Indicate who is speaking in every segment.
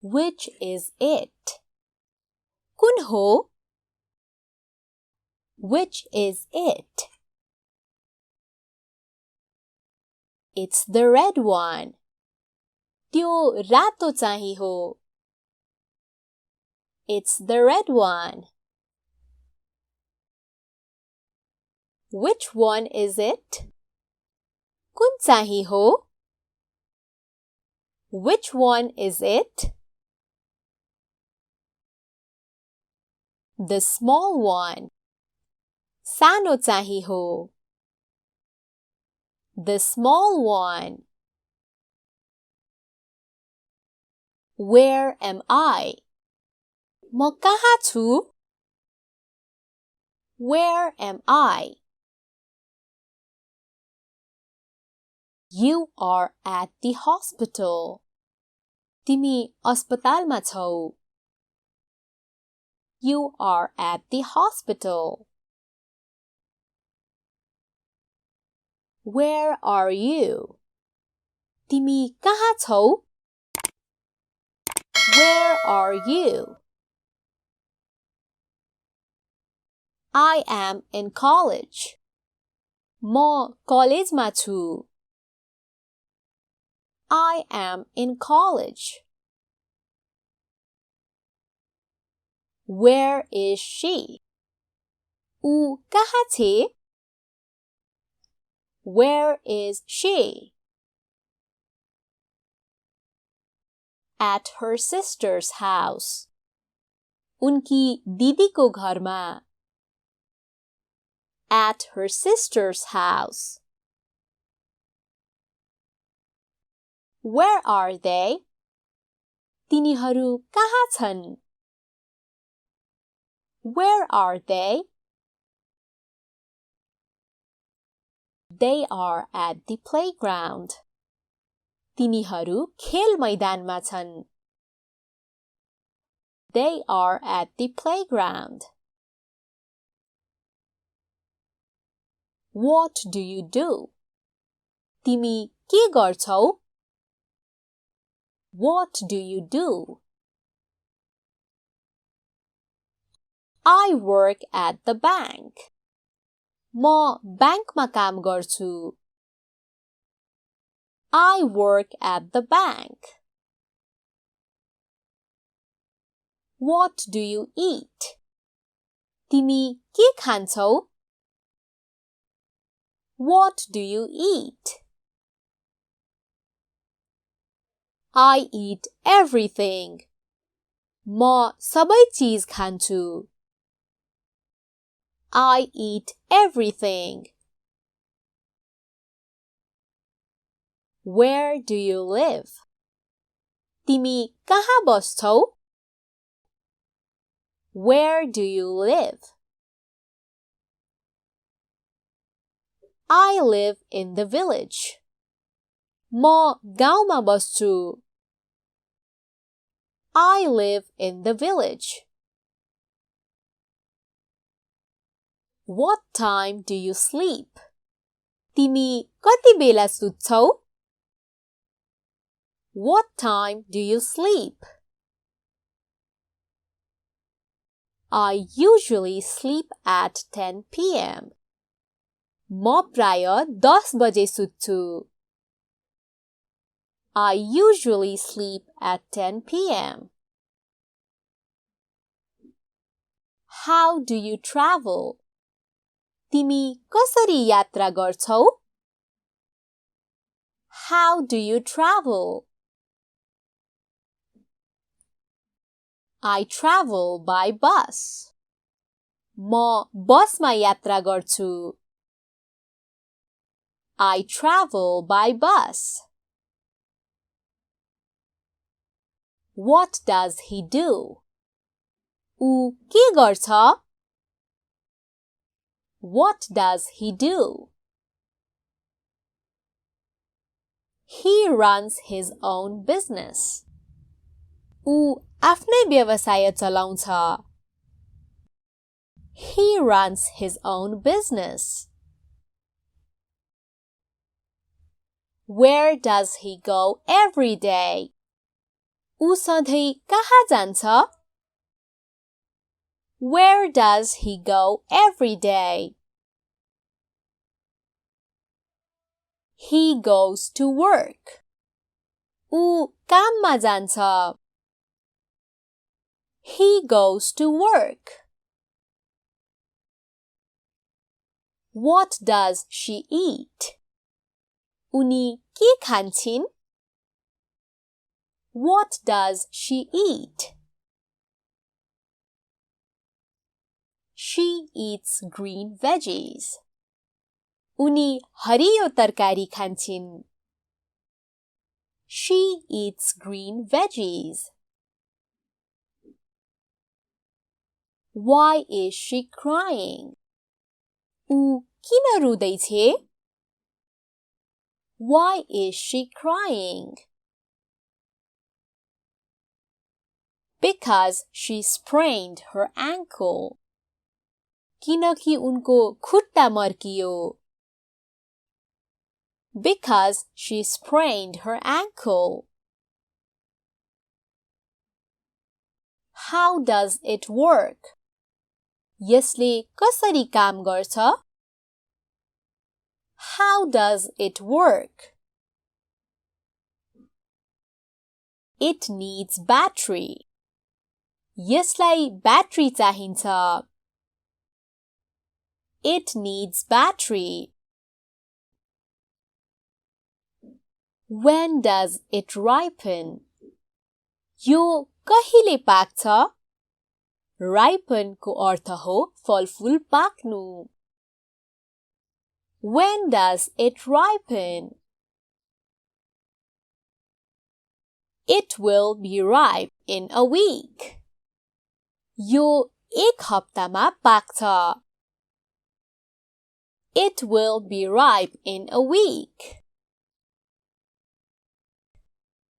Speaker 1: Which is it? कुन हो? Which is it? It's the red one. त्यो रातो चाहिँ हो. It's the red one. Which one is it? कुन चाहिँ हो? Which one is it? The small one. सानो चाहिँ हो. The small one. Where am I? म कहाँ छु? Where am I? You are at the hospital. तिमी अस्पतालमा छौ. You are at the hospital. Where are you? तिमी कहाँ छौ? Where are you? I am in college. म कलेजमा छु. I am in college. Where is she? ऊ कहाँ छे? Where is she? At her sister's house. उनकी दिदीको घरमा. At her sister's house. Where are they? तिनीहरू कहाँ छन्? Where are they? They are at the playground. तिनीहरू खेल मैदानमा छन्. They are at the playground. What do you do? तिमी के गर्छौ? What do you do? I work at the bank. म ब्याङ्कमा काम गर्छु. I work at the bank. What do you eat? तिमी के खान्छौ? What do you eat? I eat everything. म सबै चीज खान्छु. I eat everything. Where do you live? तिमी कहाँ बस्छौ? Where do you live? I live in the village. म गाउँमा बस्छु. I live in the village. What time do you sleep? तिमी कति बेला सुत्छौ? What time do you sleep? I usually sleep at 10 p.m. म प्राय 10 बजे सुत्छु. I usually sleep at 10 p.m. How do you travel? तिमी कसरी यात्रा गर्छौ? How do you travel? I travel by bus. म बसमा यात्रा गर्छु. I travel by bus. What does he do? ऊ के गर्छ? What does he do? He runs his own business. ऊ आफ्नै व्यवसाय चलाउँछ. He runs his own business. Where does he go every day? ऊ सधैँ कहाँ जान्छ? Where does he go every day? He goes to work. ऊ काममा जान्छ. He goes to work. What does she eat? उनी के खान्छिन्? What does she eat? She eats green veggies. उनी हरियो तरकारी खान्छिन्. She eats green veggies. Why is she crying? ऊ किन रुँदैछे? Why is she crying? Because she sprained her ankle. किनकि उनको खुट्टा मर्कियो. Because she sprained her ankle. How does it work? यसले कसरी काम गर्छ? How does it work? It needs battery. यसलाई ब्याट्री चाहिन्छ. It needs battery. When does it ripen? यो कहिले पाक्छ? Ripen को अर्थ हो फलफुल पाक्नु. When does it ripen? It will be ripe in a week. यो एक हप्तामा पाक्छ. It will be ripe in a week.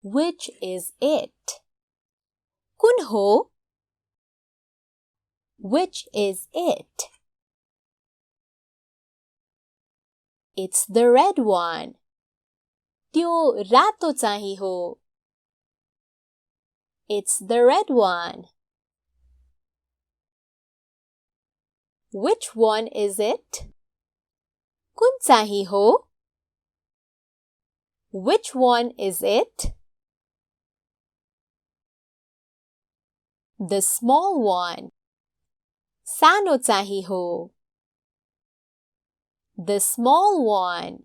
Speaker 1: Which is it? कुन हो? Which is it? It's the red one. त्यो रातो चाहिँ हो. It's the red one. Which one is it? कुन चाहिँ हो? Which one is it? The small one. सानो चाहिँ हो. The small one.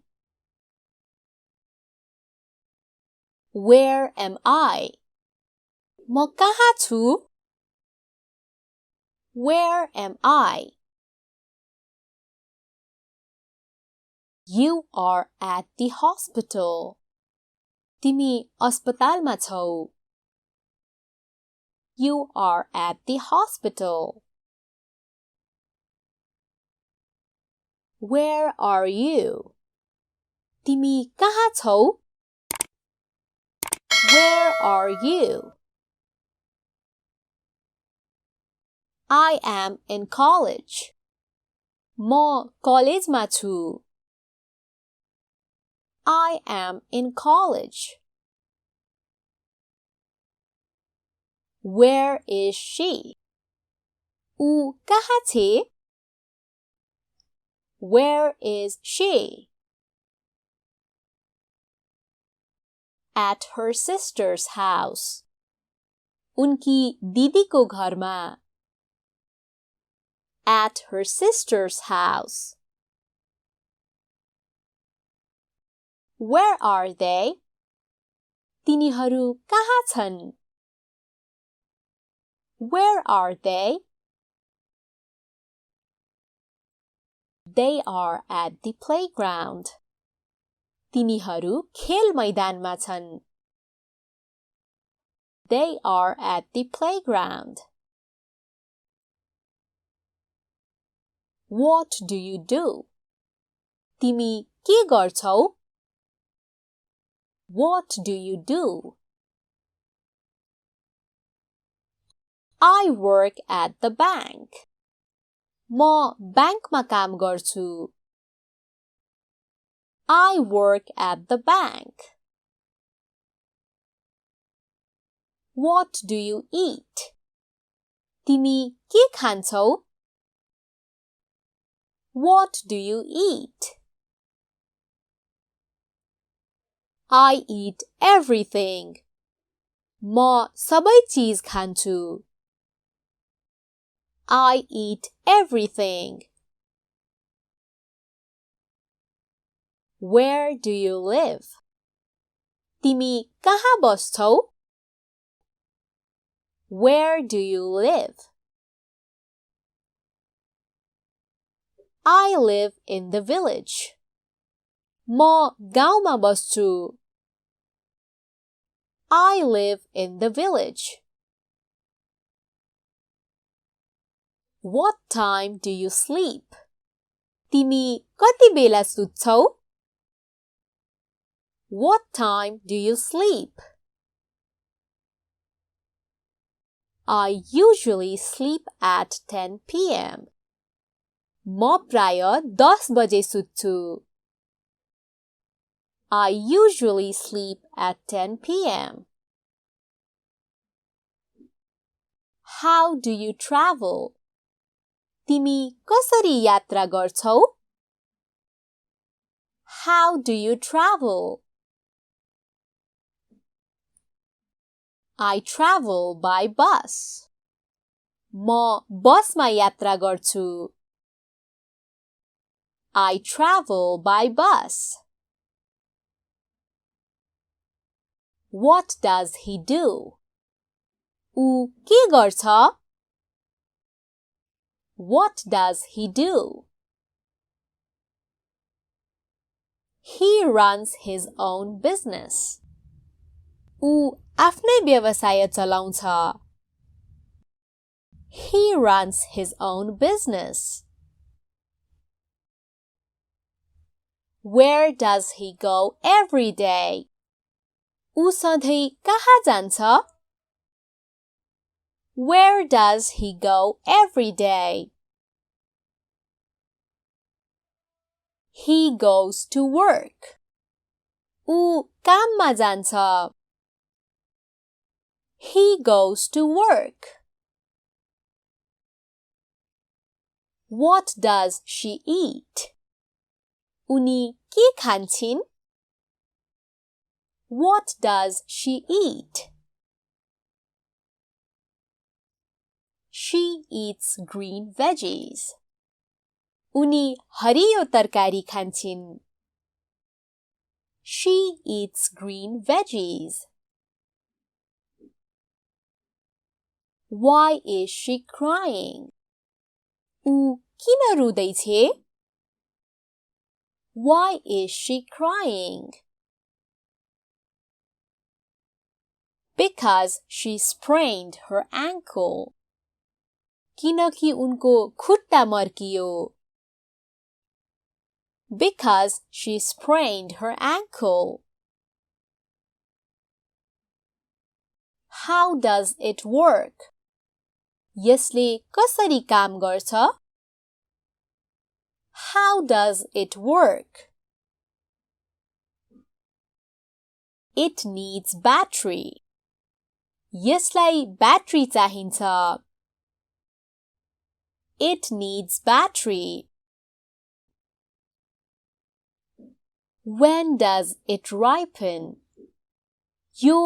Speaker 1: Where am I? म कहाँ छु? Where am I? You are at the hospital. तिमी अस्पतालमा छौ. You are at the hospital. Where are you? तिमी कहाँ छौ? Where are you? I am in college. म कलेजमा छु. I am in college. Where is she? ऊ कहाँ छे? Where is she? At her sister's house. उनकी दिदीको घरमा. At her sister's house. Where are they? तिनीहरू कहाँ छन्? Where are they? They are at the playground. तिनीहरू खेल मैदानमा छन्. They are at the playground. What do you do? तिमी के गर्छौ? What do you do? I work at the bank. म ब्याङ्कमा काम गर्छु. I work at the bank. What do you eat? तिमी के खान्छौ? What do you eat? I eat everything. म सबै चीज खान्छु. I eat everything. Where do you live? तिमी कहाँ बस्छौ? Where do you live? I live in the village. म गाउँमा बस्छु. I live in the village. What time do you sleep? तिमी कति बेला सुत्छौ? What time do you sleep? I usually sleep at 10 p.m. म प्राय 10 बजे सुत्छु. I usually sleep at 10 p.m. How do you travel? तिमी कसरी यात्रा गर्छौ? How do you travel? I travel by bus. म बसमा यात्रा गर्छु. I travel by bus. What does he do? ऊ के गर्छ? What does he do? He runs his own business. ऊ आफ्नै व्यवसाय चलाउँछ. He runs his own business. Where does he go every day? ऊ सधैँ कहाँ जान्छ? Where does he go every day? He goes to work. ऊ काममा जान्छ. He goes to work. What does she eat? उनी के खान्छिन्? What does she eat? She eats green veggies. उनी हरियो तरकारी खान्छिन्. She eats green veggies. Why is she crying? ऊ किन रुँदैछे? Why is she crying? Because she sprained her ankle. किनकि उनको खुट्टा मर्कियो. Because she sprained her ankle. How does it work? यसले कसरी काम गर्छ? How does it work? It needs battery. यसलाई ब्याट्री चाहिन्छ. It needs battery. When does it ripen? यो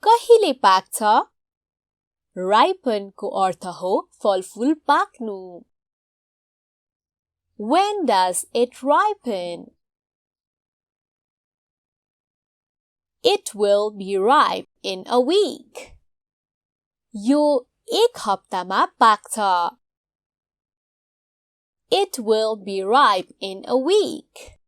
Speaker 1: कहिले पाक्छ? Ripen को अर्थ हो फलफुल पाक्नु. When does it ripen? It will be ripe in a week. यो एक हप्तामा पाक्छ. It will be ripe in a week.